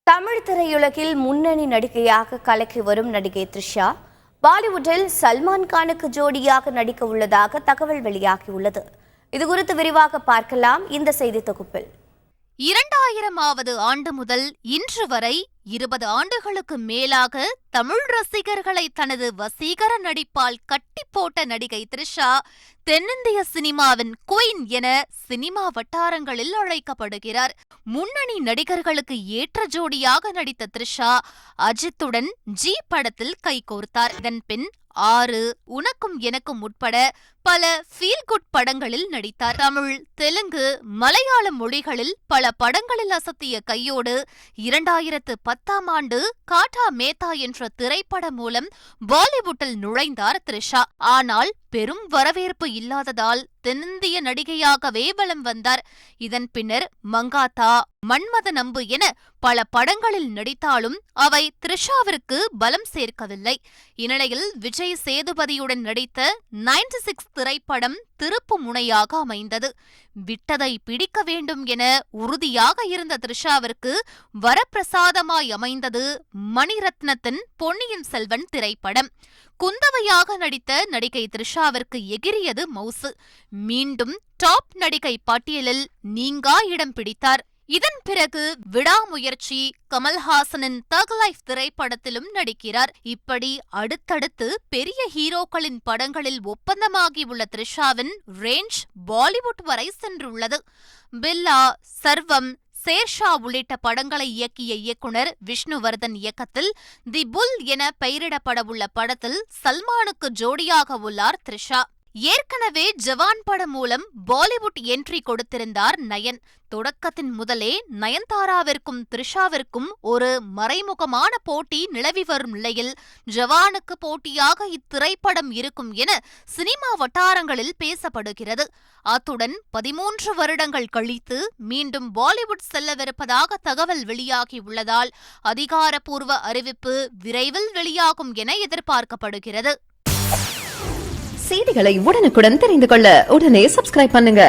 தமிழ் திரையுலகில் முன்னணி நடிகையாக கலக்கி வரும் நடிகை த்ரிஷா பாலிவுட்டில் சல்மான் கானுக்கு ஜோடியாக நடிக்க உள்ளதாக தகவல் வெளியாகியுள்ளது. இதுகுறித்து விரிவாக பார்க்கலாம் இந்த செய்தி தொகுப்பில். 2000வது ஆண்டு முதல் இன்று வரை 20 ஆண்டுகளுக்கு மேலாக தமிழ் ரசிகர்களை தனது வசீகர நடிப்பால் கட்டி போட்ட நடிகை த்ரிஷா தென்னிந்திய சினிமாவின் குயின் என சினிமா வட்டாரங்களில் அழைக்கப்படுகிறார். முன்னணி நடிகர்களுக்கு ஏற்ற ஜோடியாக நடித்த த்ரிஷா அஜித்துடன் ஜி படத்தில் கைகோர்த்தார். இதன் பின் 6, உனக்கும் எனக்கும் உட்பட பல ஃபீல் குட் படங்களில் நடித்தார். தமிழ், தெலுங்கு, மலையாளம் மொழிகளில் பல படங்களில் அசத்திய கையோடு 2010ஆம் ஆண்டு காட்டா மேத்தா என்ற திரைப்படம் மூலம் பாலிவுட்டில் நுழைந்தார் த்ரிஷா. ஆனால் பெரும் வரவேற்பு இல்லாததால் தென்னிந்திய நடிகையாகவே வலம் வந்தார். இதன் பின்னர் மங்காத்தா, மன்மத நம்பு என பல படங்களில் நடித்தாலும் அவை த்ரிஷாவிற்கு பலம் சேர்க்கவில்லை. இந்நிலையில் விஜய் சேதுபதியுடன் நடித்த 96 திரைப்படம் திருப்பு முனையாக அமைந்தது. விட்டதை பிடிக்க வேண்டும் என உறுதியாக இருந்த த்ரிஷாவிற்கு வரப்பிரசாதமாய் அமைந்தது மணிரத்னத்தின் பொன்னியின் செல்வன் திரைப்படம். குந்தவையாக நடித்த நடிகை த்ரிஷாவிற்கு எகிரியது மவுசு. மீண்டும் டாப் நடிகை பட்டியலில் நீங்கா இடம் பிடித்தார். இதன் பிறகு விடாமுயற்சி, கமல்ஹாசனின் தக் லைஃப் திரைப்படத்திலும் நடிக்கிறார். இப்படி அடுத்தடுத்து பெரிய ஹீரோக்களின் படங்களில் ஒப்பந்தமாகியுள்ள த்ரிஷாவின் ரேஞ்ச் பாலிவுட் வரை சென்றுள்ளது. பில்லா, சர்வம், சேர்ஷா உள்ளிட்ட படங்களை இயக்கிய இயக்குனர் விஷ்ணுவர்தன் இயக்கத்தில் தி புல் என பெயரிடப்படவுள்ள படத்தில் சல்மானுக்கு ஜோடியாக உள்ளார் த்ரிஷா. ஏற்கனவே ஜவான் படம் மூலம் பாலிவுட் என்ட்ரி கொடுத்திருந்தார் நயன். தொடக்கத்தின் முதலே நயன்தாராவிற்கும் த்ரிஷாவிற்கும் ஒரு மறைமுகமான போட்டி நிலவி வரும் நிலையில் ஜவானுக்கு போட்டியாக இத்திரைப்படம் இருக்கும் என சினிமா வட்டாரங்களில் பேசப்படுகிறது. அத்துடன் 13 வருடங்கள் கழித்து மீண்டும் பாலிவுட் செல்லவிருப்பதாக தகவல் வெளியாகியுள்ளதால் அதிகாரப்பூர்வ அறிவிப்பு விரைவில் வெளியாகும் என எதிர்பார்க்கப்படுகிறது. செய்திகளை உடனுக்குடன் தெரிந்து கொள்ள உடனே சப்ஸ்கிரைப் பண்ணுங்க.